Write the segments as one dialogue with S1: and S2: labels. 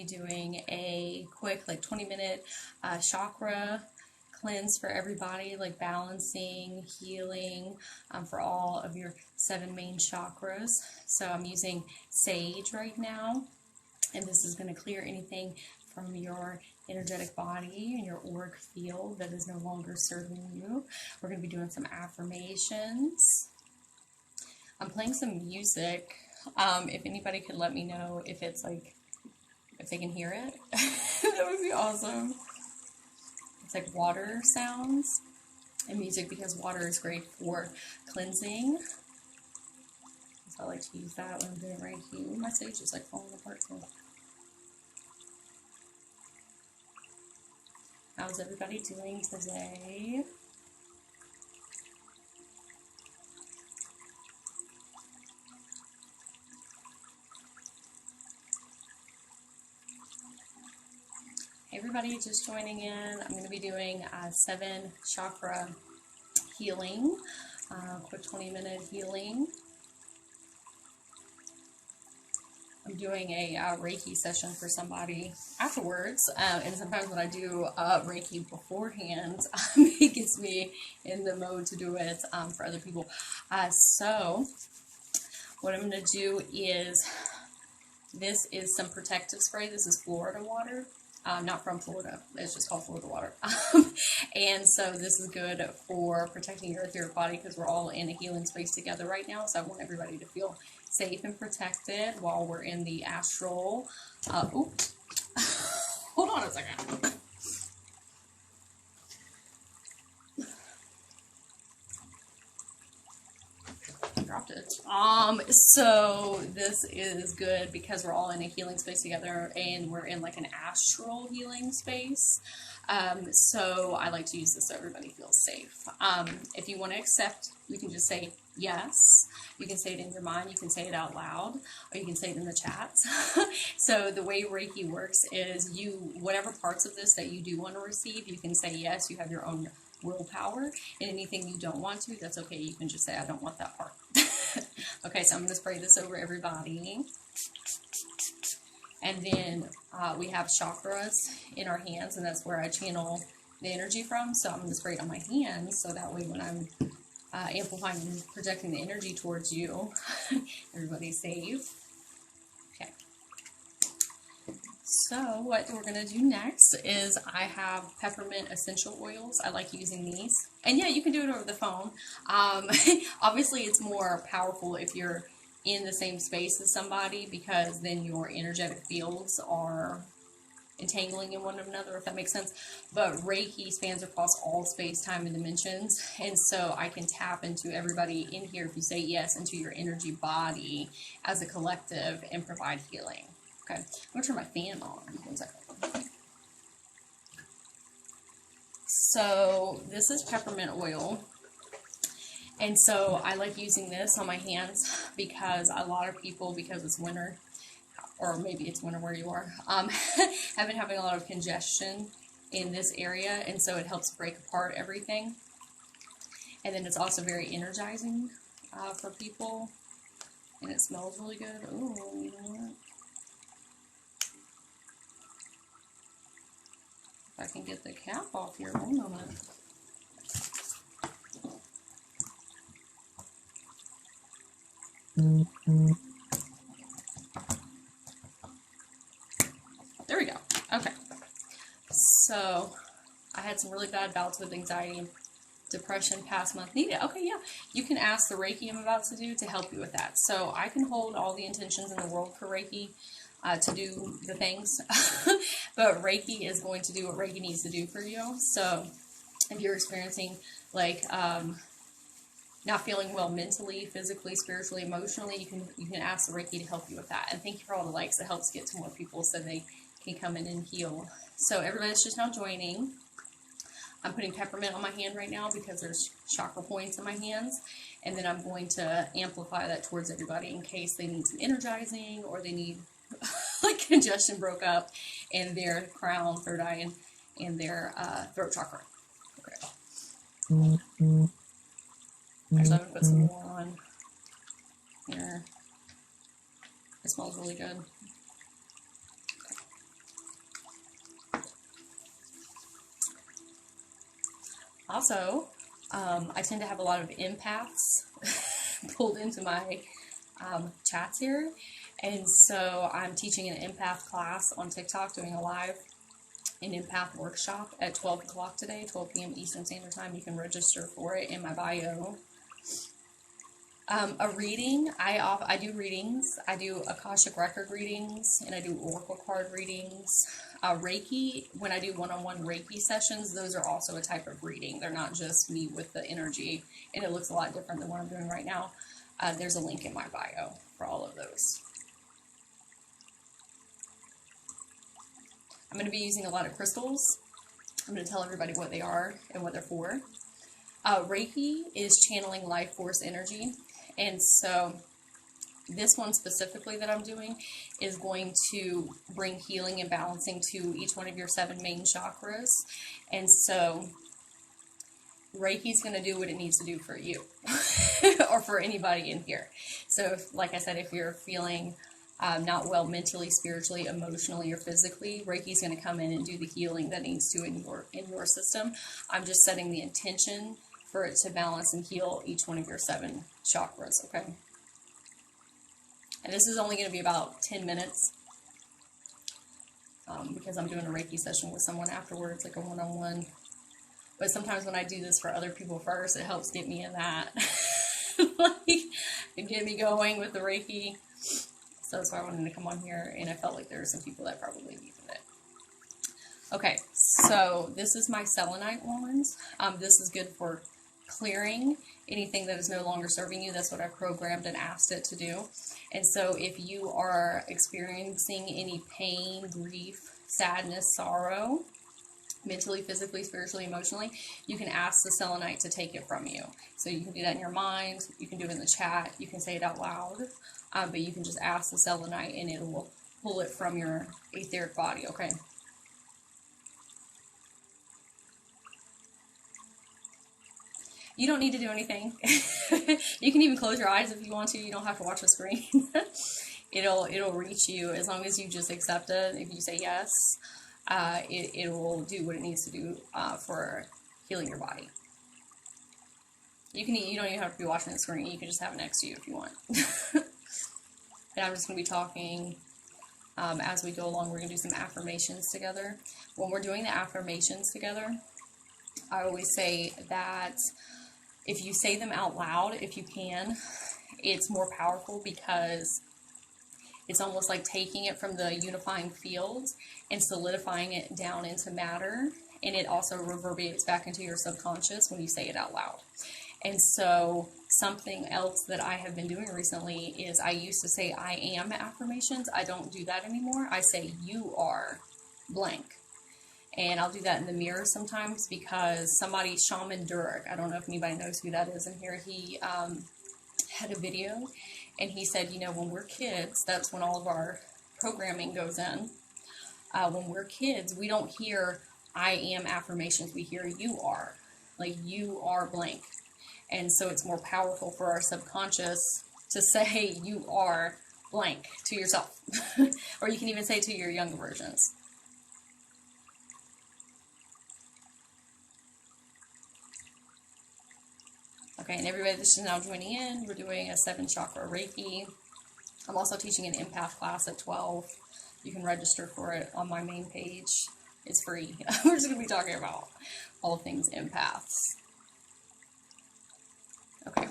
S1: Doing a quick like 20-minute chakra cleanse for everybody, like balancing, healing for all of your 7 main chakras. So I'm using sage right now, and this is going to clear anything from your energetic body and your auric field that is no longer serving you. We're going to be doing some affirmations. I'm playing some music. If anybody could let me know if it's like, if they can hear it, that would be awesome. It's like water sounds and music, because water is great for cleansing. So I like to use that when I'm doing Reiki. My sage is like falling apart too. How's everybody doing today? Everybody just joining in, I'm going to be doing 7 chakra healing, quick 20-minute healing. I'm doing a Reiki session for somebody afterwards, and sometimes when I do Reiki beforehand, it gets me in the mode to do it for other people. So what I'm going to do is, this is some protective spray. This is Florida water. Not from Florida, it's just called Florida water. And so this is good for protecting your etheric body, because we're all in a healing space together right now. So I want everybody to feel safe and protected while we're in the astral. Oops. Hold on a second. Dropped it. So this is good because we're all in a healing space together, and we're in like an astral healing space. So I like to use this so everybody feels safe. If you want to accept, you can just say yes. You can say it in your mind, you can say it out loud, or you can say it in the chat. So the way Reiki works is, whatever parts of this that you do want to receive, you can say yes. You have your own willpower, and anything you don't want to, that's okay. You can just say, I don't want that part. Okay, so I'm going to spray this over everybody. And then we have chakras in our hands, and that's where I channel the energy from. So I'm going to spray it on my hands, so that way when I'm amplifying and projecting the energy towards you, everybody's safe. Okay. So what we're going to do next is, I have peppermint essential oils. I like using these. And yeah, you can do it over the phone. Obviously, it's more powerful if you're in the same space as somebody, because then your energetic fields are entangling in one another, if that makes sense. But Reiki spans across all space, time, and dimensions. And so I can tap into everybody in here, if you say yes, into your energy body as a collective and provide healing. Okay, I'm going to turn my fan on. 1 second. So this is peppermint oil. And so I like using this on my hands, because a lot of people, because it's winter, or maybe it's winter where you are, have been having a lot of congestion in this area. And so it helps break apart everything. And then it's also very energizing for people. And it smells really good. Ooh, you know what? I can get the cap off here. 1 moment. There we go. Okay. So I had some really bad bouts with anxiety and depression past month. Need it? Okay, yeah. You can ask the Reiki I'm about to do to help you with that. So I can hold all the intentions in the world for Reiki to do the things. But Reiki is going to do what Reiki needs to do for you. So if you're experiencing like not feeling well mentally, physically, spiritually, emotionally, you can ask the Reiki to help you with that. And thank you for all the likes. It helps get to more people so they can come in and heal. So everybody's just now joining. I'm putting peppermint on my hand right now because there's chakra points in my hands. And then I'm going to amplify that towards everybody in case they need some energizing, or they need like congestion broke up in their crown, third eye, and their throat chakra. Okay. Actually, I'm going to put some more on here. It smells really good. Okay. Also, I tend to have a lot of empaths pulled into my chats here. And so I'm teaching an empath class on TikTok, doing a live an empath workshop at 12 o'clock today, 12 p.m. Eastern Standard Time. You can register for it in my bio. A reading, I do readings. I do Akashic Record readings, and I do Oracle card readings. Reiki, when I do one-on-one Reiki sessions, those are also a type of reading. They're not just me with the energy, and it looks a lot different than what I'm doing right now. There's a link in my bio for all of those. I'm going to be using a lot of crystals. I'm going to tell everybody what they are and what they're for. Reiki is channeling life force energy. And so this one specifically that I'm doing is going to bring healing and balancing to each one of your 7 main chakras. And so Reiki is going to do what it needs to do for you or for anybody in here. So like I said, if you're feeling not well mentally, spiritually, emotionally, or physically, Reiki is going to come in and do the healing that needs to in your system. I'm just setting the intention for it to balance and heal each one of your 7 chakras, okay? And this is only going to be about 10 minutes because I'm doing a Reiki session with someone afterwards, like a one-on-one. But sometimes when I do this for other people first, it helps get me in that, and get me going with the Reiki. So that's why I wanted to come on here, and I felt like there were some people that probably needed it. Okay, so this is my Selenite Wand. This is good for clearing anything that is no longer serving you. That's what I programmed and asked it to do. And so if you are experiencing any pain, grief, sadness, sorrow, mentally, physically, spiritually, emotionally, you can ask the selenite to take it from you. So you can do that in your mind, you can do it in the chat, you can say it out loud, but you can just ask the selenite and it will pull it from your etheric body, okay? You don't need to do anything. You can even close your eyes if you want to. You don't have to watch the screen. It'll reach you as long as you just accept it. If you say yes, it will do what it needs to do for healing your body. You don't even have to be watching the screen. You can just have it next to you if you want. And I'm just going to be talking as we go along. We're going to do some affirmations together. When we're doing the affirmations together, I always say that if you say them out loud, if you can, it's more powerful because it's almost like taking it from the unifying field and solidifying it down into matter. And it also reverberates back into your subconscious when you say it out loud. And so something else that I have been doing recently is I used to say I am affirmations. I don't do that anymore. I say you are blank. And I'll do that in the mirror sometimes because somebody, Shaman Durek, I don't know if anybody knows who that is in here, he had a video and he said, you know, when we're kids, that's when all of our programming goes in. When we're kids, we don't hear I am affirmations, we hear you are. Like you are blank. And so it's more powerful for our subconscious to say you are blank to yourself. Or you can even say to your younger versions. Okay, and everybody that's just now joining in, we're doing a 7-chakra Reiki. I'm also teaching an empath class at 12. You can register for it on my main page. It's free. We're just going to be talking about all things empaths. Okay,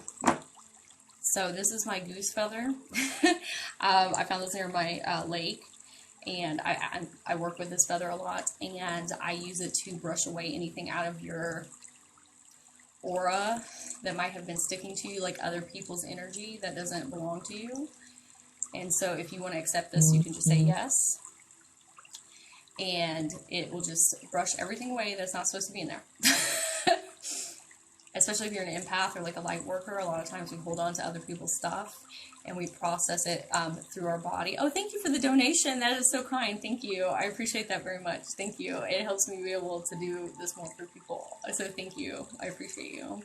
S1: so this is my goose feather. I found this near my lake, and I work with this feather a lot, and I use it to brush away anything out of your aura that might have been sticking to you, like other people's energy that doesn't belong to you. And so if you want to accept this, you can just say yes, and it will just brush everything away that's not supposed to be in there. Especially if you're an empath or like a light worker, a lot of times we hold on to other people's stuff and we process it through our body. Oh, thank you for the donation. That is so kind. Thank you. I appreciate that very much. Thank you. It helps me be able to do this more for people. So thank you. I appreciate you.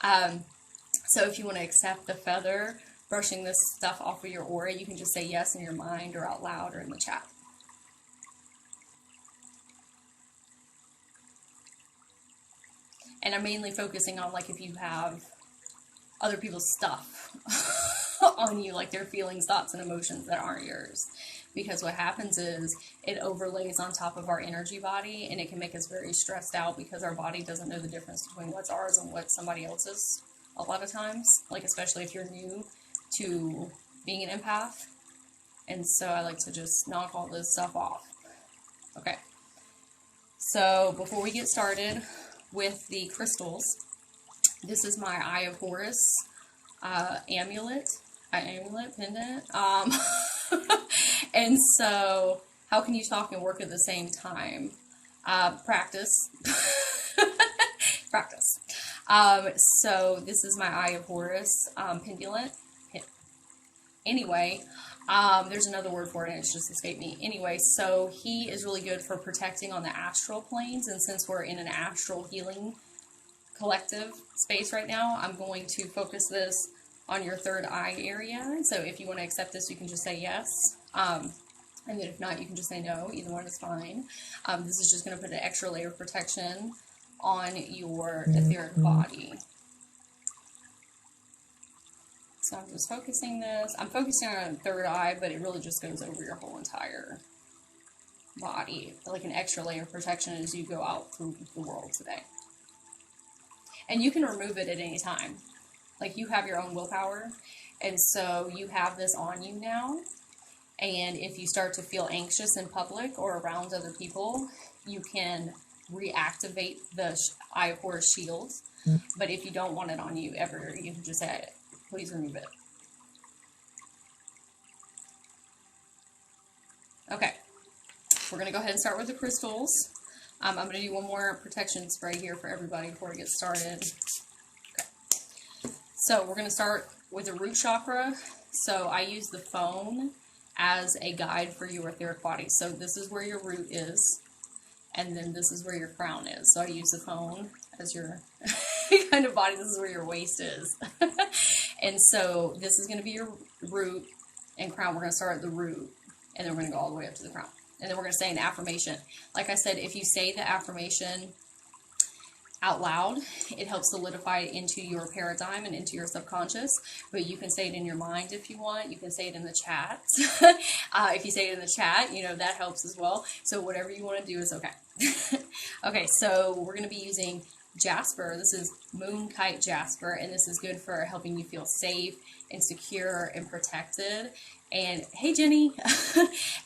S1: So if you want to accept the feather, brushing this stuff off of your aura, you can just say yes in your mind or out loud or in the chat. And I'm mainly focusing on, like, if you have other people's stuff on you, like their feelings, thoughts, and emotions that aren't yours. Because what happens is it overlays on top of our energy body, and it can make us very stressed out because our body doesn't know the difference between what's ours and what somebody else's a lot of times, like especially if you're new to being an empath. And so I like to just knock all this stuff off. Okay. So before we get started with the crystals, this is my Eye of Horus amulet pendant. And so how can you talk and work at the same time? Practice. Practice. So this is my Eye of Horus pendant. Anyway, there's another word for it, and it's just escaped me. Anyway, so he is really good for protecting on the astral planes, and since we're in an astral healing collective space right now, I'm going to focus this on your third eye area. So if you want to accept this, you can just say yes. And then if not, you can just say no. Either one is fine. This is just going to put an extra layer of protection on your etheric body. So I'm just focusing this. I'm focusing on the third eye, but it really just goes over your whole entire body. Like an extra layer of protection as you go out through the world today. And you can remove it at any time. Like, you have your own willpower, and so you have this on you now. And if you start to feel anxious in public or around other people, you can reactivate the Eye of Horus shield. But if you don't want it on you ever, you can just say, please remove it. Okay, we're going to go ahead and start with the crystals. I'm going to do one more protection spray here for everybody before we get started. Okay. So we're going to start with the root chakra. So I use the phone as a guide for your etheric body. So this is where your root is, and then this is where your crown is. So I use the phone as your kind of body. This is where your waist is. And so this is going to be your root and crown. We're going to start at the root, and then we're going to go all the way up to the crown. And then we're going to say an affirmation. Like I said, if you say the affirmation out loud, it helps solidify it into your paradigm and into your subconscious. But you can say it in your mind if you want. You can say it in the chat. If you say it in the chat, you know, that helps as well. So whatever you want to do is okay. Okay, so we're going to be using jasper. This is moon kite jasper, and this is good for helping you feel safe and secure and protected. And hey, Jenny,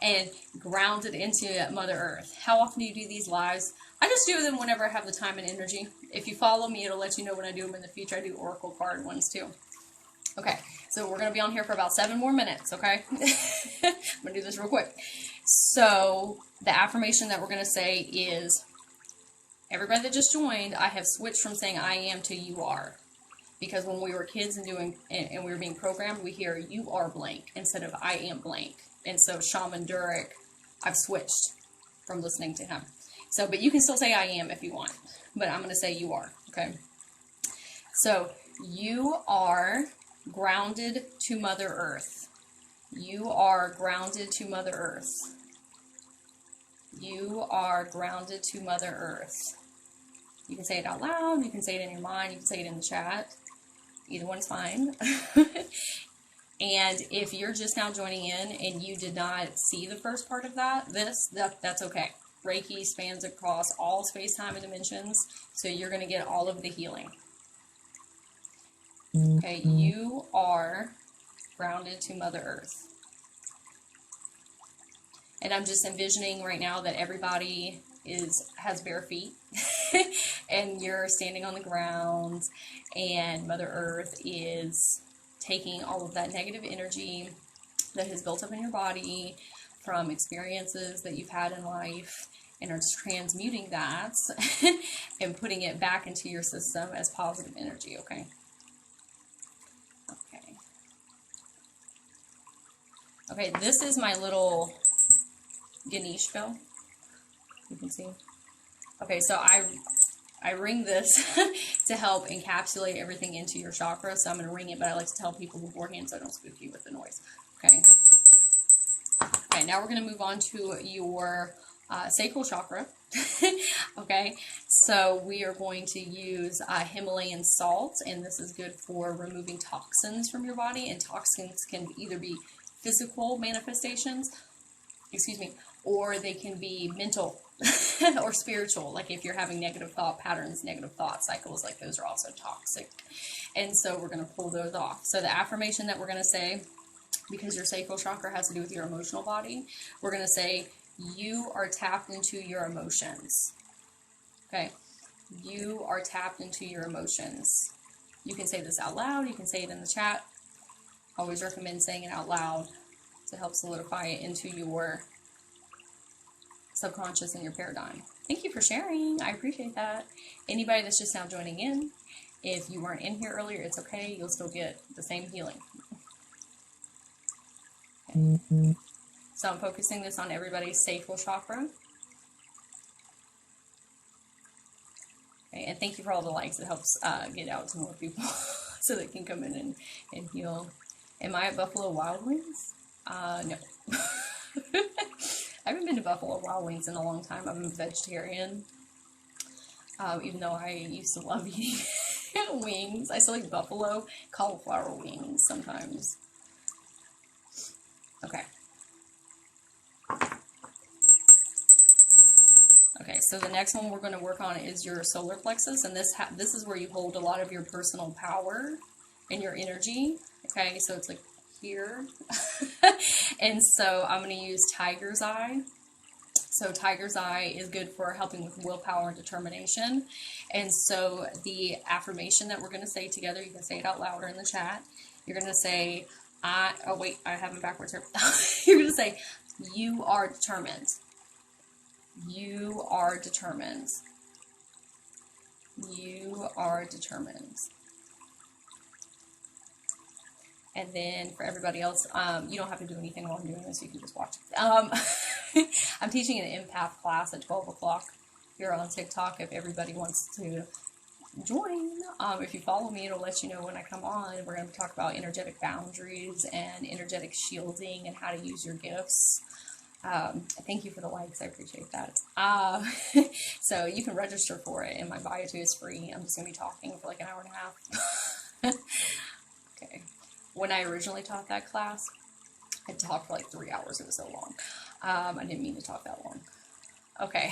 S1: and grounded into Mother Earth. How often do you do these lives? I just do them whenever I have the time and energy. If you follow me, it'll let you know when I do them in the future. I do oracle card ones too. Okay, so we're going to be on here for about 7 more minutes, okay? I'm going to do this real quick. So the affirmation that we're going to say is, everybody that just joined, I have switched from saying I am to you are. Because when we were kids and we were being programmed, we hear you are blank instead of I am blank. And so Shaman Durek, I've switched from listening to him. So, but you can still say I am if you want. But I'm going to say you are, okay? So, you are grounded to Mother Earth. You are grounded to Mother Earth. You are grounded to Mother Earth. You can say it out loud. You can say it in your mind. You can say it in the chat. Either one's fine. And if you're just now joining in and you did not see the first part of that's okay. Reiki spans across all space, time, and dimensions, so you're going to get all of the healing. Okay, you are grounded to Mother Earth. And I'm just envisioning right now that everybody has bare feet and you're standing on the ground, and Mother Earth is taking all of that negative energy that has built up in your body from experiences that you've had in life, and are transmuting that and putting it back into your system as positive energy, okay? Okay, this is my little Ganesh bell. You can see. Okay, so I ring this to help encapsulate everything into your chakra. So I'm going to ring it, but I like to tell people beforehand so I don't spook you with the noise. Okay. Okay, now we're going to move on to your Sacral Chakra. Okay, so we are going to use Himalayan salt, and this is good for removing toxins from your body, and toxins can either be physical manifestations, excuse me, or they can be mental or spiritual, like if you're having negative thought patterns, negative thought cycles, like those are also toxic. And so we're going to pull those off. So the affirmation that we're going to say, because your sacral chakra has to do with your emotional body, we're going to say, you are tapped into your emotions. Okay, you are tapped into your emotions. You can say this out loud, you can say it in the chat. I always recommend saying it out loud to help solidify it into your subconscious and your paradigm. Thank you for sharing. I appreciate that. Anybody that's just now joining in, if you weren't in here earlier, it's okay. You'll still get the same healing. Okay. So I'm focusing this on everybody's sacral chakra. Okay, and thank you for all the likes. It helps get out to more people so they can come in and heal. Am I at Buffalo Wild Wings? No. I haven't been to Buffalo Wild Wings in a long time. I'm a vegetarian. Even though I used to love eating wings. I still like buffalo cauliflower wings sometimes. Okay. Okay, so the next one we're going to work on is your solar plexus, and this is where you hold a lot of your personal power and your energy. Okay, so it's like here. And so I'm going to use Tiger's Eye. So Tiger's Eye is good for helping with willpower and determination. And so the affirmation that we're going to say together, you can say it out loud or in the chat. You're going to say, oh wait, I have it backwards here. You're going to say, you are determined. You are determined. You are determined. And then for everybody else, you don't have to do anything while I'm doing this. You can just watch. I'm teaching an empath class at 12 o'clock here on TikTok if everybody wants to join. If you follow me, it'll let you know when I come on. We're going to talk about energetic boundaries and energetic shielding and how to use your gifts. Thank you for the likes. I appreciate that. So you can register for it, and my bio too is free. I'm just going to be talking for like an hour and a half. Okay. When I originally taught that class, I talked for like 3 hours. It was so long. I didn't mean to talk that long. Okay.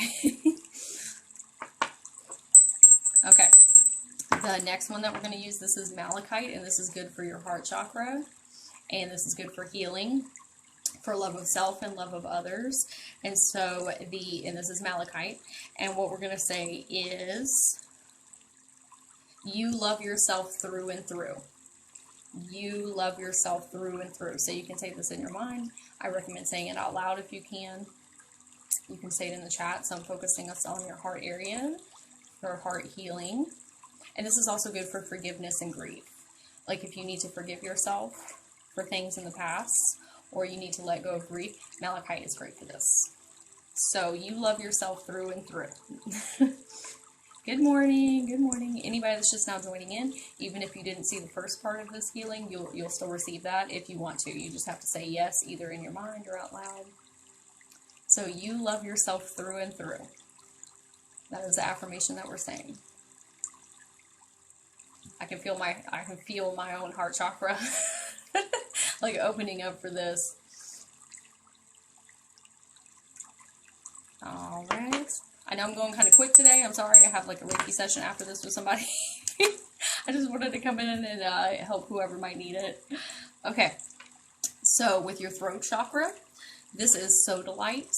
S1: Okay. The next one that we're going to use, this is Malachite, and this is good for your heart chakra, and this is good for healing, for love of self and love of others. And so and this is Malachite, and what we're going to say is, you love yourself through and through. You love yourself through and through. So you can say this in your mind. I recommend saying it out loud if you can. You can say it in the chat. So I'm focusing us on your heart area for heart healing. And this is also good for forgiveness and grief. Like if you need to forgive yourself for things in the past, or you need to let go of grief, Malachite is great for this. So you love yourself through and through. Good morning, good morning. Anybody that's just now joining in, even if you didn't see the first part of this healing, you'll still receive that if you want to. You just have to say yes, either in your mind or out loud. So you love yourself through and through. That is the affirmation that we're saying. I can feel my own heart chakra like opening up for this. All right. I know I'm going kind of quick today. I'm sorry. I have like a Reiki session after this with somebody. I just wanted to come in and help whoever might need it. Okay. So with your throat chakra, this is Sodalite.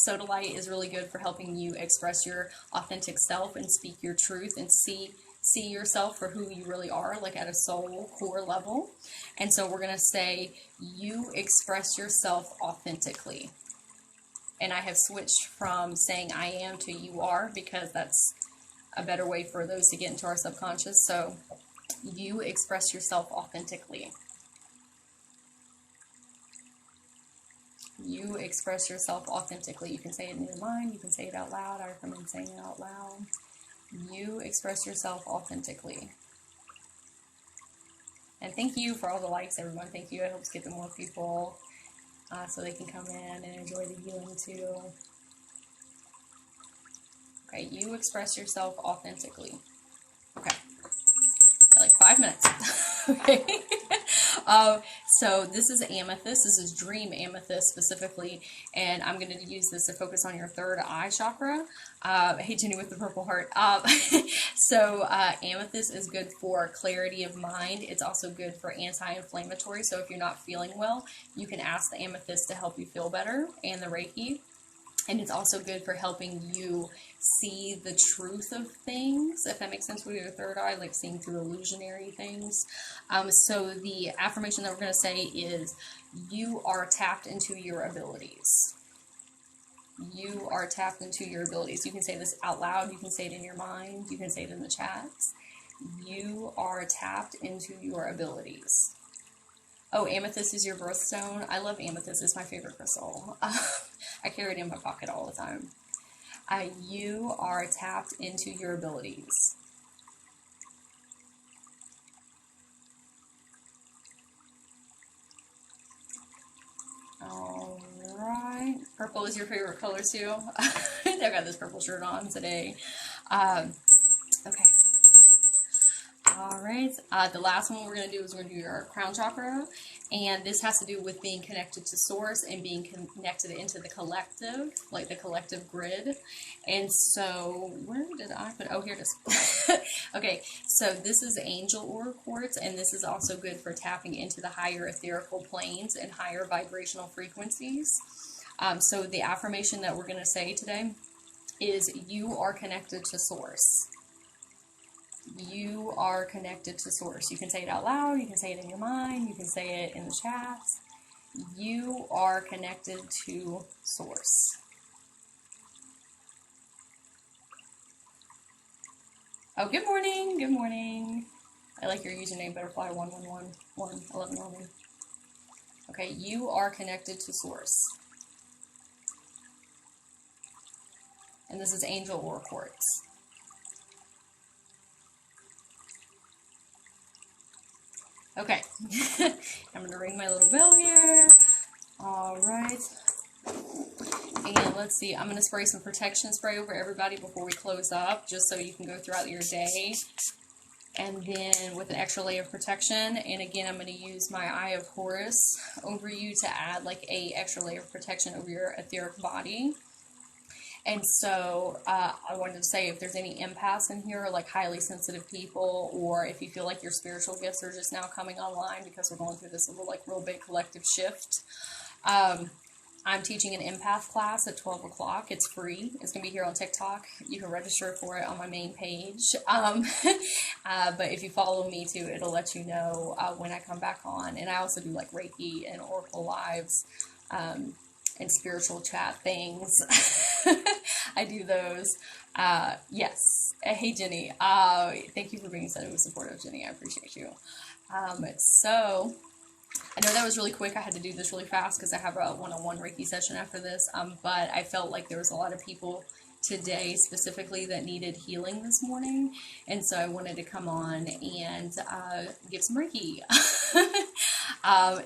S1: Sodalite is really good for helping you express your authentic self and speak your truth and see yourself for who you really are, like at a soul core level. And so we're going to say, you express yourself authentically. And I have switched from saying I am to you are, because that's a better way for those to get into our subconscious. So you express yourself authentically. You express yourself authentically. You can say it in your mind. You can say it out loud. I recommend saying it out loud. You express yourself authentically. And thank you for all the likes, everyone. Thank you. It helps get to more people so they can come in and enjoy the healing too. Okay, you express yourself authentically. Okay, like 5 minutes. Okay. So this is Amethyst. This is Dream Amethyst specifically, and I'm going to use this to focus on your third eye chakra. Hey, Jenny with the purple heart. Amethyst is good for clarity of mind. It's also good for anti-inflammatory. So if you're not feeling well, you can ask the Amethyst to help you feel better, and the Reiki. And it's also good for helping you see the truth of things, if that makes sense with your third eye, like seeing through illusionary things. So the affirmation that we're going to say is, you are tapped into your abilities. You are tapped into your abilities. You can say this out loud. You can say it in your mind. You can say it in the chats. You are tapped into your abilities. Oh, amethyst is your birthstone. I love amethyst. It's my favorite crystal. I carry it in my pocket all the time. You are tapped into your abilities. All right. Purple is your favorite color too. I've got this purple shirt on today. Okay. All right, the last one we're going to do is we're going to do your crown chakra, and this has to do with being connected to source and being connected into the collective, like the collective grid. And so, where did I put, oh, here it is. Okay, so this is angel ore quartz, and this is also good for tapping into the higher etherical planes and higher vibrational frequencies. So the affirmation that we're going to say today is, you are connected to source. You are connected to source. You can say it out loud, you can say it in your mind, you can say it in the chats. You are connected to source. Oh, good morning, good morning. I like your username, butterfly111111. Okay, you are connected to source. And this is angel ore quartz. Okay, I'm going to ring my little bell here. All right. And let's see, I'm going to spray some protection spray over everybody before we close up, just so you can go throughout your day. And then with an extra layer of protection. And again, I'm going to use my Eye of Horus over you to add like a extra layer of protection over your etheric body. And so I wanted to say, if there's any empaths in here, like highly sensitive people, or if you feel like your spiritual gifts are just now coming online because we're going through this little like real big collective shift. I'm teaching an empath class at 12 o'clock. It's free. It's going to be here on TikTok. You can register for it on my main page. But if you follow me too, it'll let you know when I come back on. And I also do like Reiki and Oracle Lives. And spiritual chat things. I do those. Yes. Hey, Jenny. Thank you for being so supportive, Jenny. I appreciate you. So, I know that was really quick. I had to do this really fast because I have a one-on-one Reiki session after this. But I felt like there was a lot of people today specifically that needed healing this morning. And so I wanted to come on and give some Reiki.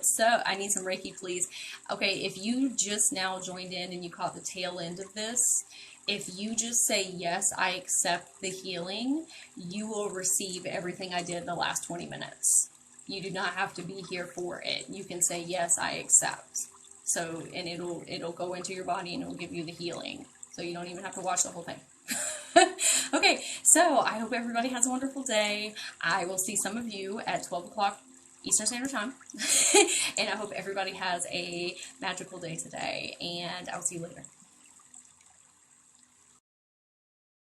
S1: So I need some Reiki, please. Okay, if you just now joined in and you caught the tail end of this, if you just say, yes, I accept the healing, you will receive everything I did in the last 20 minutes. You do not have to be here for it. You can say, yes, I accept. So, and it'll go into your body and it'll give you the healing. So you don't even have to watch the whole thing. Okay, so I hope everybody has a wonderful day. I will see some of you at 12 o'clock Eastern Standard Time. And I hope everybody has a magical day today. And I'll see you later.